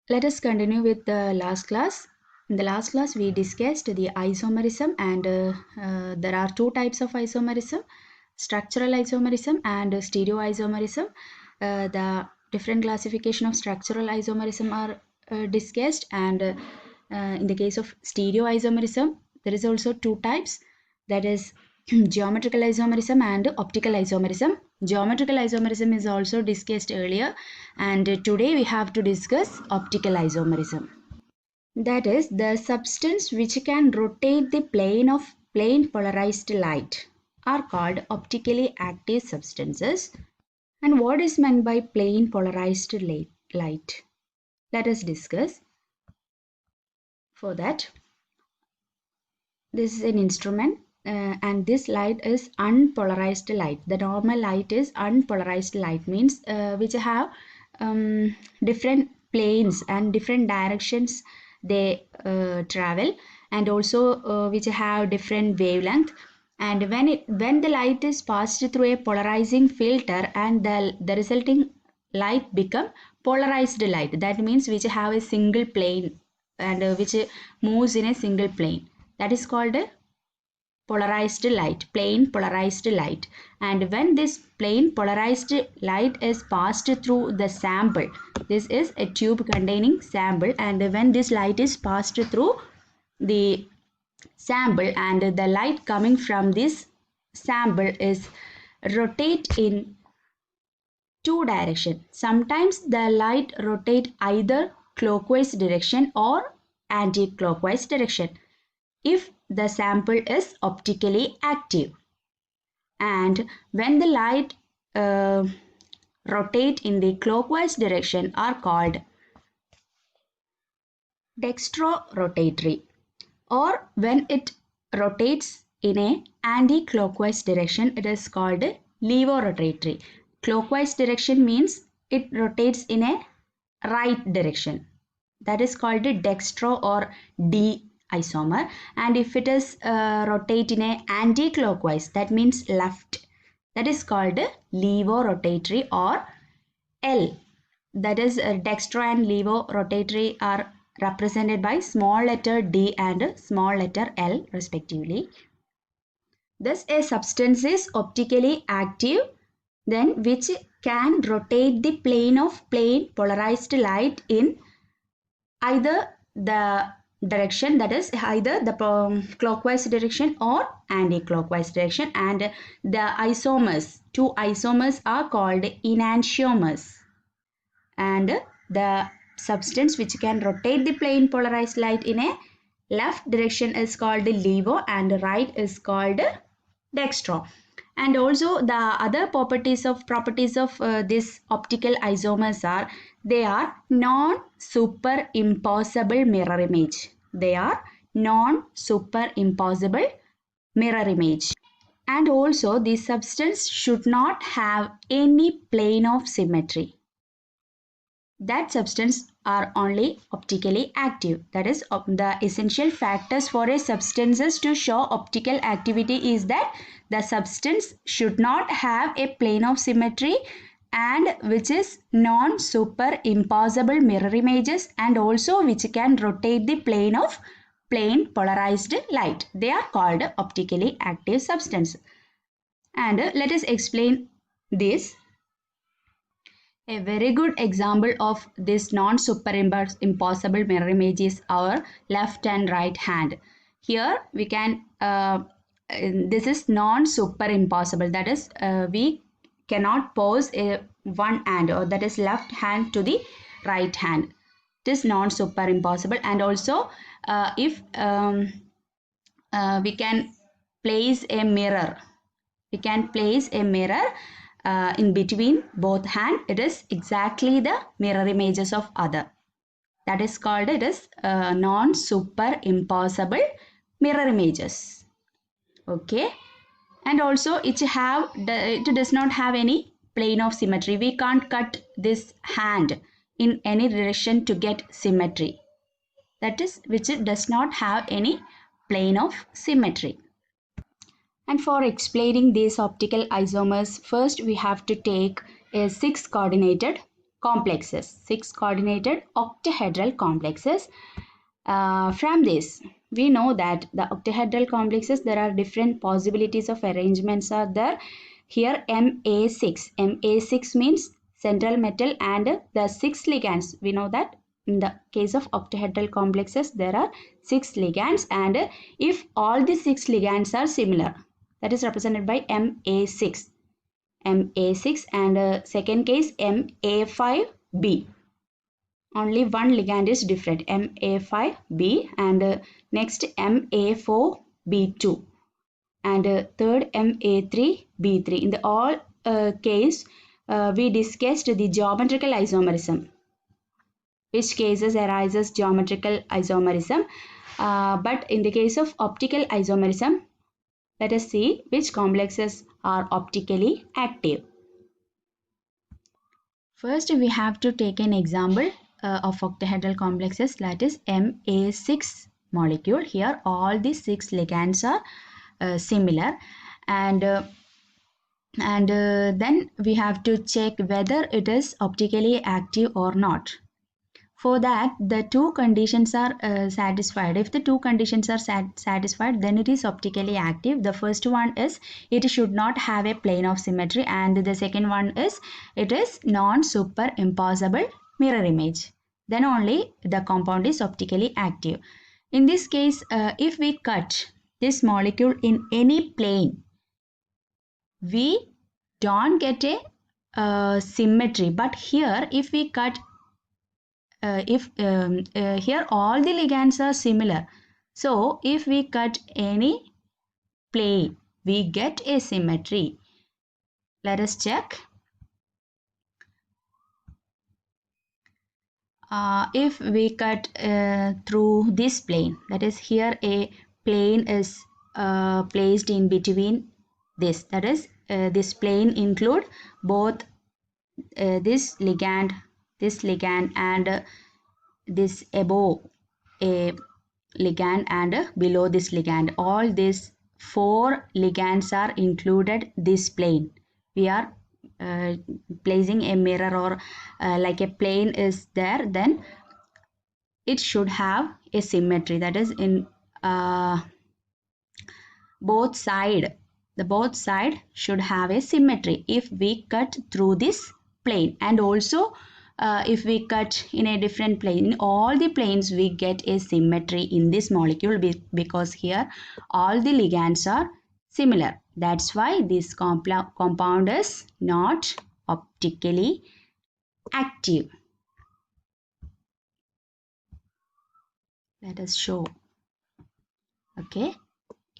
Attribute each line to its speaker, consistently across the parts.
Speaker 1: Let us continue with the last class. In the last class, we discussed the isomerism, and there are two types of isomerism: structural isomerism and stereoisomerism. The different classification of structural isomerism are discussed, and in the case of stereoisomerism, there is also two types, that is geometrical isomerism and optical isomerism. Geometrical isomerism is also discussed earlier, and today we have to discuss optical isomerism. That is the substance which can rotate the plane of plane polarized light are called optically active substances. And what is meant by plane polarized light? Let us discuss. For that, this is an instrument, and this light is unpolarized light. The normal light is unpolarized light, means which have different planes and different directions they travel, and also which have different wavelength. And when the light is passed through a polarizing filter, and the resulting light become polarized light, that means which have a single plane and which moves in a single plane, that is called a polarized light, plane polarized light. And when this plane polarized light is passed through the sample, this is a tube containing sample, and when this light is passed through the sample, and the light coming from this sample is rotate in two direction. Sometimes the light rotate either clockwise direction or anti-clockwise direction if the sample is optically active. And when the light rotate in the clockwise direction are called dextrorotatory, or when it rotates in a anti-clockwise direction, it is called levorotatory. Clockwise direction means it rotates in a right direction, that is called a dextro or D isomer. And if it is rotate in a anti-clockwise, that means left, that is called levorotatory or L. That is dextro and levorotatory are represented by small letter D and small letter L respectively. Thus a substance is optically active, then which can rotate the plane of plane polarized light in either the direction, that is either the clockwise direction or anti-clockwise direction. And the isomers, two isomers are called enantiomers. And the substance which can rotate the plane polarized light in a left direction is called levo, and right is called dextro. And also the other properties of this optical isomers are, they are non-superimposable mirror image. They are non-superimposable mirror image. And also the substance should not have any plane of symmetry. That substance are only optically active. That is, the essential factors for a substances to show optical activity is that the substance should not have a plane of symmetry, and which is non-superimposable mirror images, and also which can rotate the plane of plane polarized light. They are called optically active substance. And let us explain this. A very good example of this non-superimposable mirror image is our left and right hand. Here we can, this is non-superimposable, that is we cannot pose a one hand, or that is left hand to the right hand. It is non-superimposable. And also if we can place a mirror, in between both hand, it is exactly the mirror images of other. That is called, it is non-superimposable mirror images. Okay. And also it does not have any plane of symmetry. We can't cut this hand in any direction to get symmetry. That is, which it does not have any plane of symmetry. And for explaining these optical isomers, first we have to take a 6 coordinated complexes, 6 coordinated octahedral complexes. From this, we know that the octahedral complexes, there are different possibilities of arrangements are there. Here Ma6 means central metal and the 6 ligands. We know that in the case of octahedral complexes, there are 6 ligands, and if all the 6 ligands are similar, that is represented by Ma6. Ma6, and second case Ma5b. Only one ligand is different, Ma5b, and next Ma4b2, and third Ma3b3. In the all case, we discussed the geometrical isomerism. Which cases arises geometrical isomerism, but in the case of optical isomerism, let us see which complexes are optically active. First, we have to take an example of octahedral complexes, that is Ma6 molecule. Here all the 6 ligands are similar, and then we have to check whether it is optically active or not. For that, the two conditions are satisfied. If the two conditions are satisfied, then it is optically active. The first one is it should not have a plane of symmetry, and the second one is it is non-superimposable mirror image. Then only the compound is optically active. In this case, if we cut this molecule in any plane, we don't get a symmetry. But here, if we cut here all the ligands are similar, so if we cut any plane, we get a symmetry. Let us check. If we cut through this plane, that is here a plane is placed in between this, that is this plane include both this ligand, and this above a ligand and below this ligand. All these 4 ligands are included this plane. We are placing a mirror or like a plane is there, then it should have a symmetry, that is in both side. The both side should have a symmetry if we cut through this plane, and also if we cut in a different plane, in all the planes we get a symmetry in this molecule, because here all the ligands are similar. That's why this compound is not optically active. Let us show. Okay,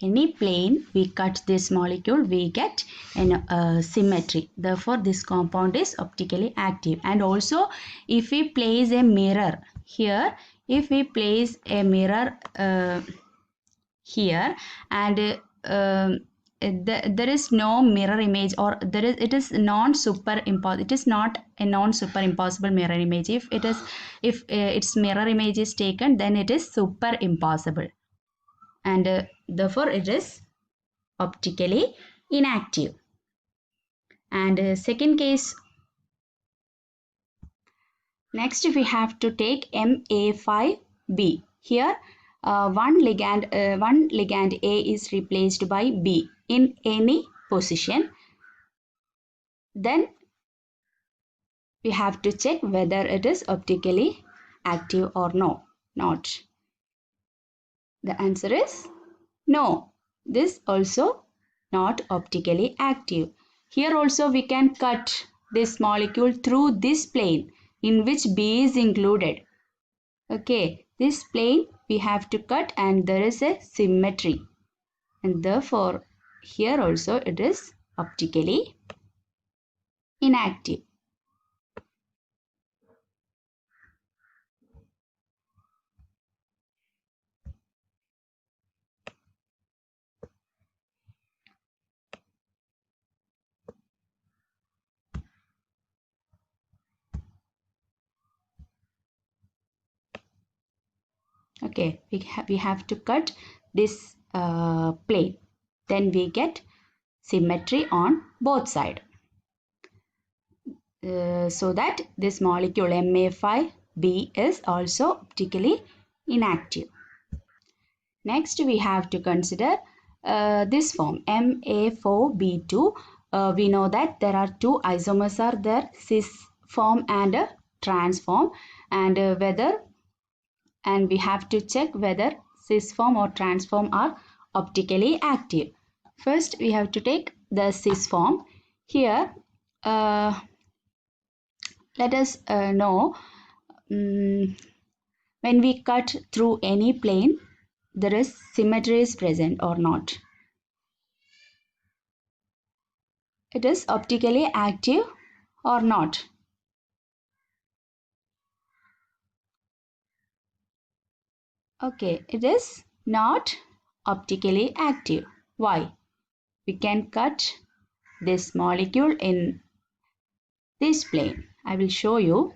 Speaker 1: any plane we cut this molecule, we get a symmetry. Therefore, this compound is optically active. And also, if we place a mirror here, if we place a mirror here, and there is no mirror image, or it is non-superimposable. It is not a non-superimposable mirror image. If its mirror image is taken, then it is superimposable, and therefore it is optically inactive. And second case, next we have to take Ma5b. Here one ligand A is replaced by B in any position. Then we have to check whether it is optically active or not. The answer is no. This also not optically active. Here also we can cut this molecule through this plane in which B is included. Okay, this plane we have to cut, and there is a symmetry, and therefore here also it is optically inactive. Okay, we have to cut this plane, then we get symmetry on both sides. so that this molecule Ma5B is also optically inactive. Next, we have to consider this form Ma4B2. We know that there are two isomers are there, cis form and trans form, and we have to check whether cis form or trans form are optically active. First, we have to take the cis form. Here, let us know when we cut through any plane, there is symmetry is present or not. It is optically active or not. Okay, it is not optically active. Why? We can cut this molecule in this plane. I will show you.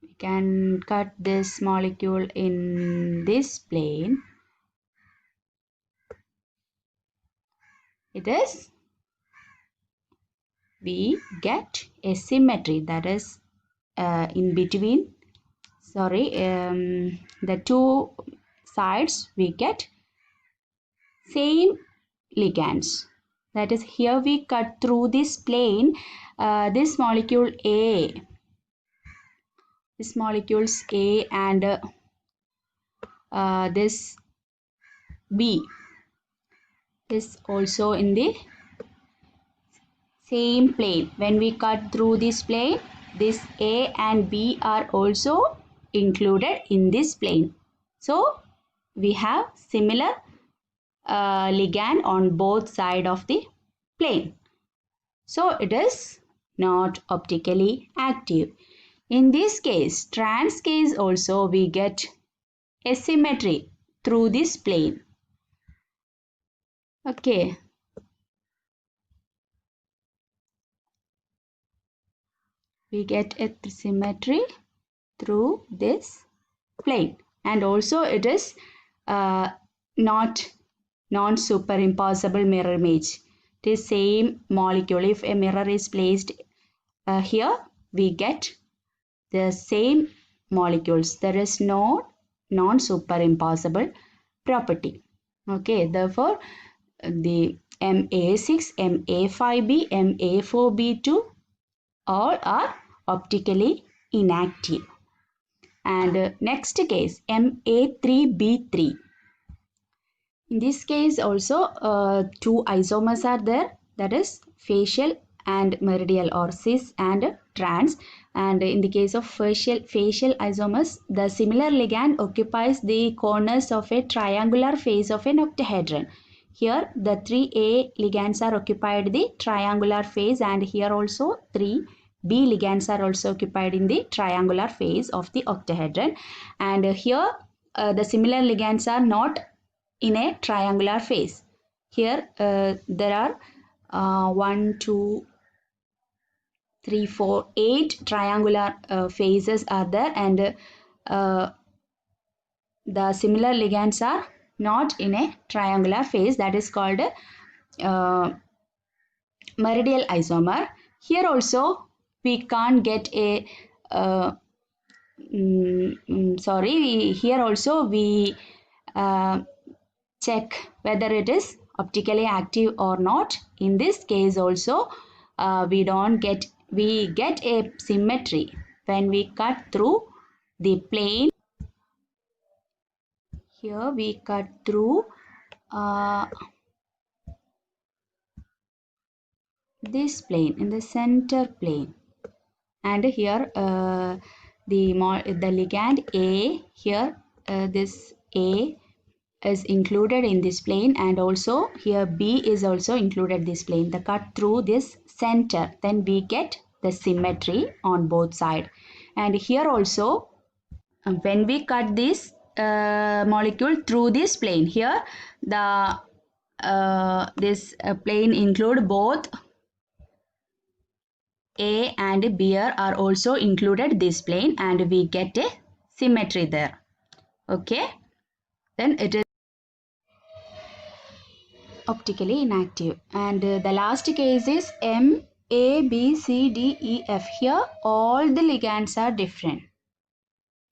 Speaker 1: We can cut this molecule in this plane. It is, we get a symmetry, that is in between, the two sides we get same ligands. That is, here we cut through this plane, this molecule A, this molecules A and this B is also in the same plane. When we cut through this plane, this A and B are also included in this plane. So we have similar ligand on both sides of the plane. So it is not optically active. In this case, trans case also, we get asymmetry through this plane. Okay. We get a symmetry through this plane, and also it is not non-superimposable mirror image. It is same molecule. If a mirror is placed here, we get the same molecules. There is no non-superimposable property. Okay, therefore the Ma6, Ma5B, Ma4B2 all are optically inactive. And next case, Ma3B3. In this case also two isomers are there, that is facial and meridial, or cis and trans. And in the case of facial isomers, the similar ligand occupies the corners of a triangular face of an octahedron. Here the 3A ligands are occupied the triangular face, and here also 3B ligands are also occupied in the triangular face of the octahedron. And here the similar ligands are not in a triangular face. Here there are 1, 2, 3, 4, 8 triangular faces are there, and the similar ligands are not in a triangular phase, that is called meridial isomer. Here also we can't get a here also we check whether it is optically active or not. In this case also we get a symmetry when we cut through the plane. Here we cut through this plane, in the center plane, and here the ligand A, here this A is included in this plane, and also here B is also included this plane. The cut through this center, then we get the symmetry on both sides. And here also when we cut this molecule through this plane, here the this plane include both A and B are also included this plane, and we get a symmetry there. Okay, then it is optically inactive. And the last case is A, B, C, D, E, F. Here all the ligands are different.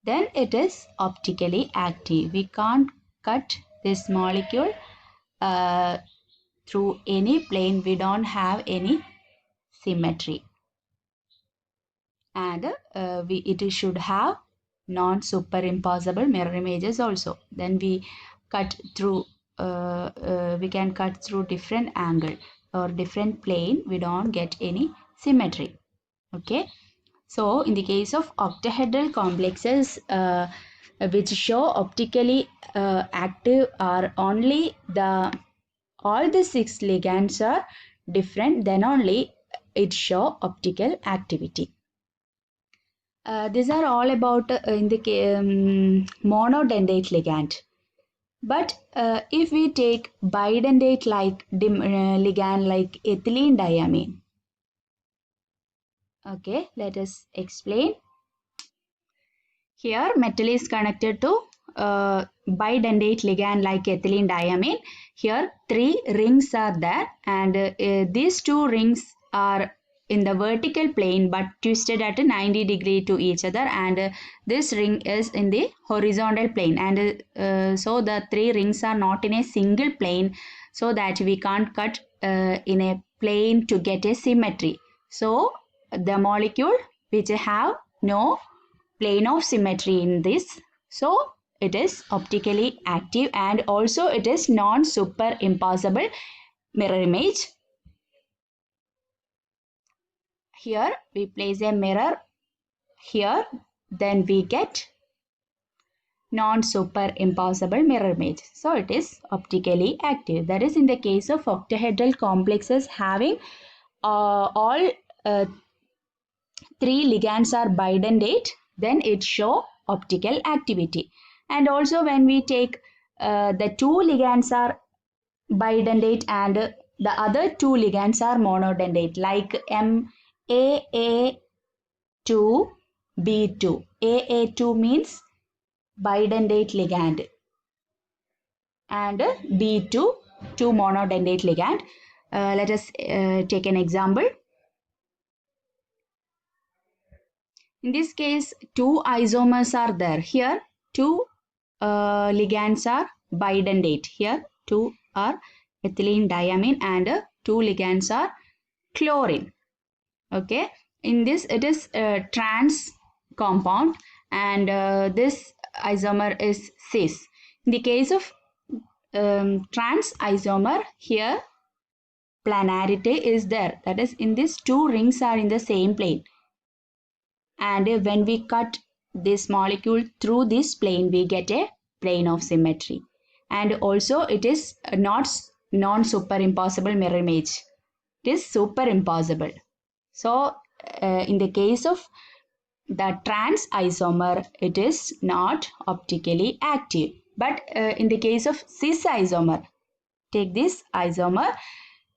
Speaker 1: Then it is optically active. We can't cut this molecule through any plane. We don't have any symmetry. And it should have non-superimposable mirror images also. Then we cut through, we can cut through different angle or different plane. We don't get any symmetry. Okay. So in the case of octahedral complexes which show optically active are only all the 6 ligands are different, then only it show optical activity. These are all about in the monodentate ligand. But if we take bidentate like ligand like ethylene diamine, okay, let us explain. Here metal is connected to bidentate ligand like ethylene diamine. Here 3 rings are there, and these 2 rings are in the vertical plane but twisted at a 90 degree to each other, and this ring is in the horizontal plane, and so the 3 rings are not in a single plane, so that we can't cut in a plane to get a symmetry. So the molecule which have no plane of symmetry in this, so it is optically active, and also it is non-superimposable mirror image. Here we place a mirror here, then we get non-superimposable mirror image. So it is optically active. That is in the case of octahedral complexes having all 3 ligands are bidentate, then it show optical activity. And also when we take the 2 ligands are bidentate and the other 2 ligands are monodentate, like MAA2B2. AA2 means bidentate ligand, and B2 2 monodentate ligand. Let us take an example. In this case 2 isomers are there. Here 2 ligands are bidentate. Here 2 are ethylene diamine and 2 ligands are chlorine. Okay, in this it is a trans compound, and this isomer is cis. In the case of trans isomer, here planarity is there, that is in this 2 rings are in the same plane, and when we cut this molecule through this plane we get a plane of symmetry, and also it is not non-superimposable mirror image, it is superimposable. So in the case of the trans isomer it is not optically active, but in the case of cis isomer, take this isomer,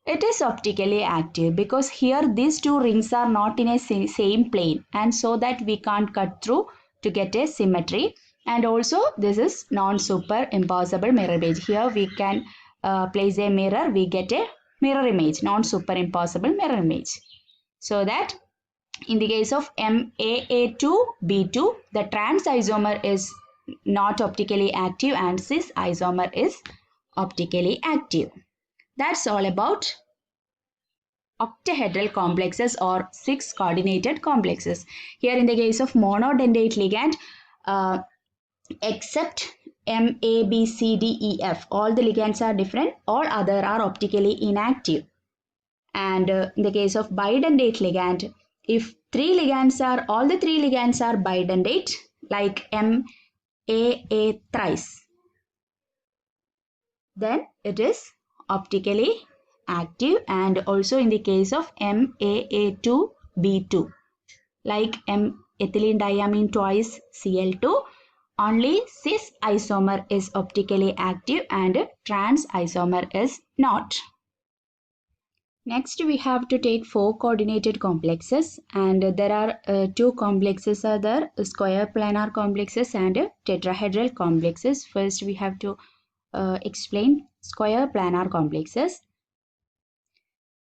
Speaker 1: it is optically active, because here these 2 rings are not in a same plane, and so that we can't cut through to get a symmetry. And also this is non-superimposable mirror image. Here we can place a mirror, we get a mirror image, non-superimposable mirror image. So that in the case of MAA2B2, the trans isomer is not optically active and cis isomer is optically active. That's all about octahedral complexes or 6 coordinated complexes. Here in the case of monodentate ligand, except M, A, B, C, D, E, F, all the ligands are different, all other are optically inactive. And in the case of bidentate ligand, if all the 3 ligands are bidentate, like M, A thrice, then it is optically active. And also in the case of MAA2B2, like ethylene diamine twice Cl2, only cis isomer is optically active and trans isomer is not. Next we have to take 4 coordinated complexes, and there are 2 complexes are there, square planar complexes and tetrahedral complexes. First we have to explain square planar complexes.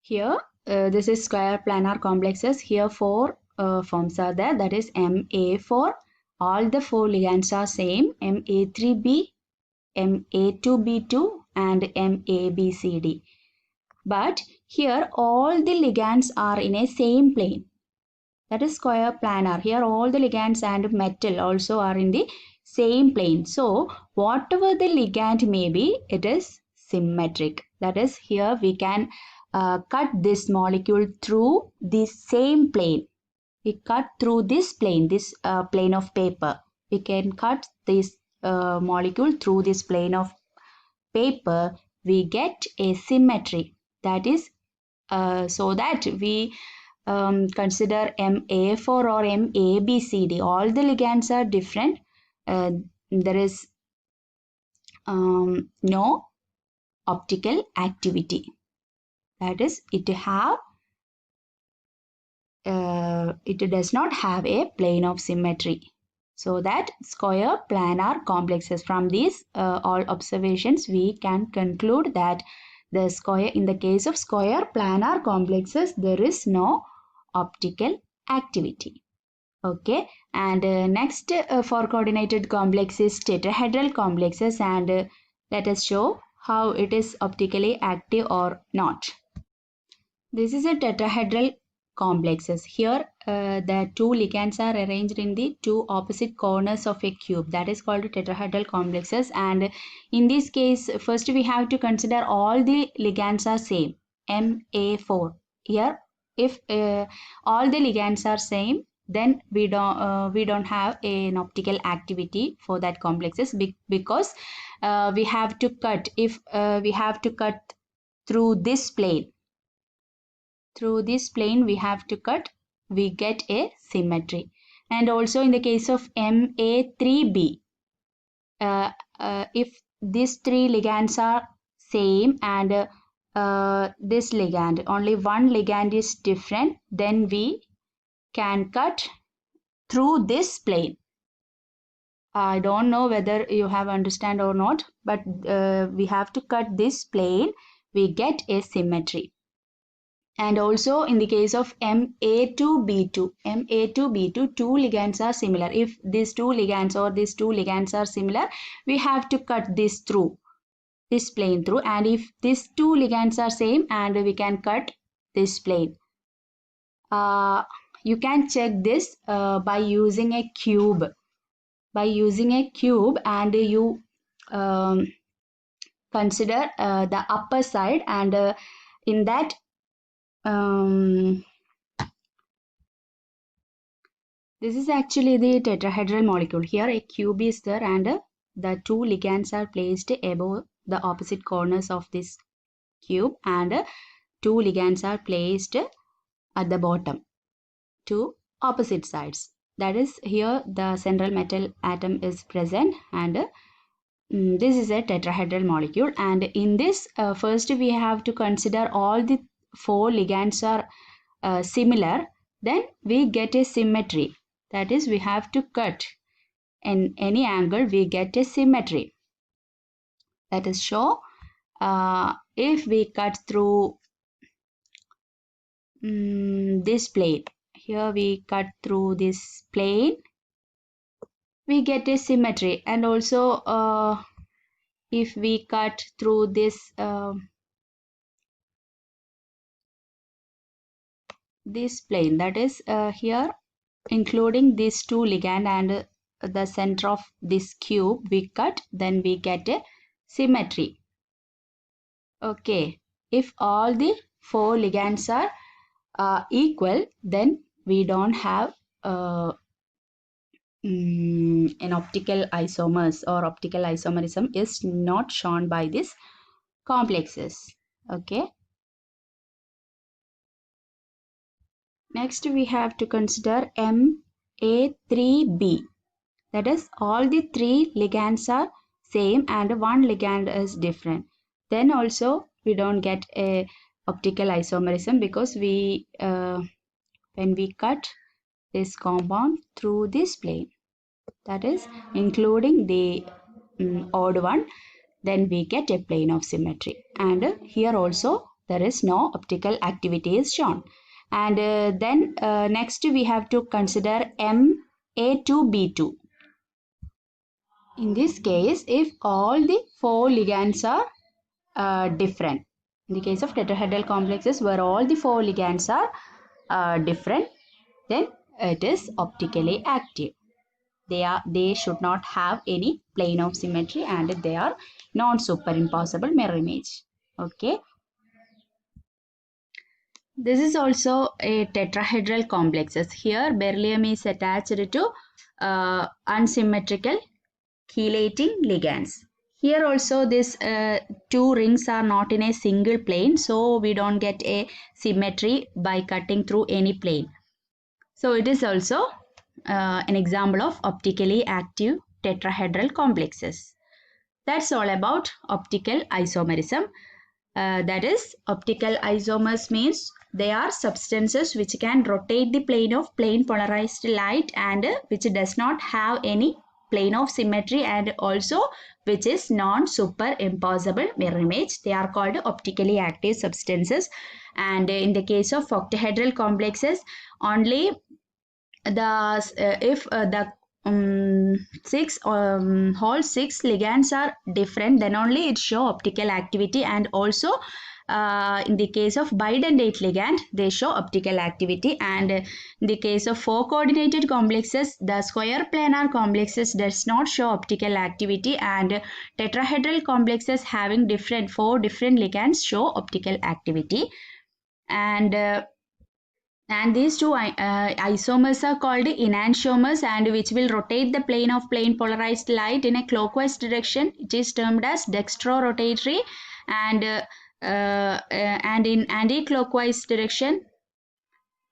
Speaker 1: Here this is square planar complexes. Here four forms are there, that is MA4. All the four ligands are same, MA3B, MA2B2 and MABCD. But here all the ligands are in a same plane. That is square planar. Here all the ligands and metal also are in the same plane. So whatever the ligand may be, it is symmetric. That is, here we can cut this molecule through the same plane. We cut through this plane, this plane of paper. We can cut this molecule through this plane of paper. We get a symmetry. That is, so that we consider MA4 or MABCD. All the ligands are different. There is no optical activity. That is, it does not have a plane of symmetry. So that square planar complexes. From these all observations, we can conclude that in the case of square planar complexes, there is no optical activity. Okay, and next for coordinated complex is tetrahedral complexes, and let us show how it is optically active or not. This is a tetrahedral complexes. Here the two ligands are arranged in the two opposite corners of a cube. That is called tetrahedral complexes, and in this case first we have to consider all the ligands are same, MA4. Here if all the ligands are same, then we don't have an optical activity for that complexes, because we have to cut, if we have to cut through this plane. Through this plane we have to cut, we get a symmetry. And also in the case of MA3B, if these three ligands are same and this ligand, only one ligand is different, then we can cut through this plane. I don't know whether you have understand or not, but we have to cut this plane, we get a symmetry. And also in the case of MA2B2, two ligands are similar. If these two ligands are similar, we have to cut this through, this plane through. And if these two ligands are same, and we can cut this plane. You can check this by using a cube. And you consider the upper side, and in that this is actually the tetrahedral molecule. Here a cube is there, and the two ligands are placed above the opposite corners of this cube, and two ligands are placed at the bottom, two opposite sides. That is, here the central metal atom is present, and this is a tetrahedral molecule. And in this first we have to consider all the four ligands are similar, then we get a symmetry. That is, we have to cut in any angle, we get a symmetry. Let us show. If we cut through this plane, here we cut through this plane, we get a symmetry. And also if we cut through this this plane, that is here including these two ligand and the center of this cube, we cut, then we get a symmetry. Okay, if all the four ligands are equal, then we don't have an optical isomers, or optical isomerism is not shown by these complexes. Okay. Next we have to consider MA3B. That is, all the three ligands are same and one ligand is different. Then also we don't get a optical isomerism, because we when we cut this compound through this plane, that is including the odd one, then we get a plane of symmetry. And here also There is no optical activity is shown. And then next we have to consider MA2B2. In this case, if all the 4 ligands are different, in the case of tetrahedral complexes where all the 4 ligands are different, then it is optically active. They should not have any plane of symmetry and they are non-superimposable mirror image. Okay. This is also a tetrahedral complexes. Here beryllium is attached to unsymmetrical chelating ligands. Here also these 2 rings are not in a single plane, so we don't get a symmetry by cutting through any plane. So it is also an example of optically active tetrahedral complexes. That's all about optical isomerism. That is, optical isomers means they are substances which can rotate the plane of plane polarized light and which does not have any plane of symmetry and also which is non-superimposable mirror image. They are called optically active substances. And in the case of octahedral complexes, only if the whole 6 ligands are different, then only it show optical activity. And also in the case of bidentate ligand, they show optical activity. And in the case of 4 coordinated complexes, the square planar complexes does not show optical activity, and tetrahedral complexes having 4 different ligands show optical activity. And these 2 isomers are called enantiomers, and which will rotate the plane of plane polarized light in a clockwise direction. It is termed as dextrorotatory, and in anti-clockwise direction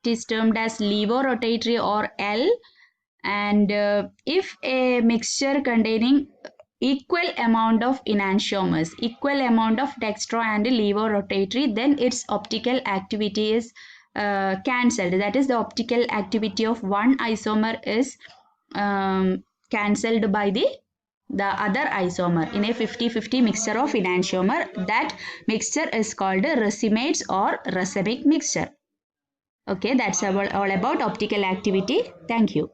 Speaker 1: it is termed as levorotatory or L. And if a mixture containing equal amount of enantiomers, equal amount of dextro and levorotatory, then its optical activity is cancelled. That is, the optical activity of one isomer is cancelled by the other isomer in a 50-50 mixture of enantiomer. That mixture is called a racemates or racemic mixture. Okay, that's all about optical activity. Thank you.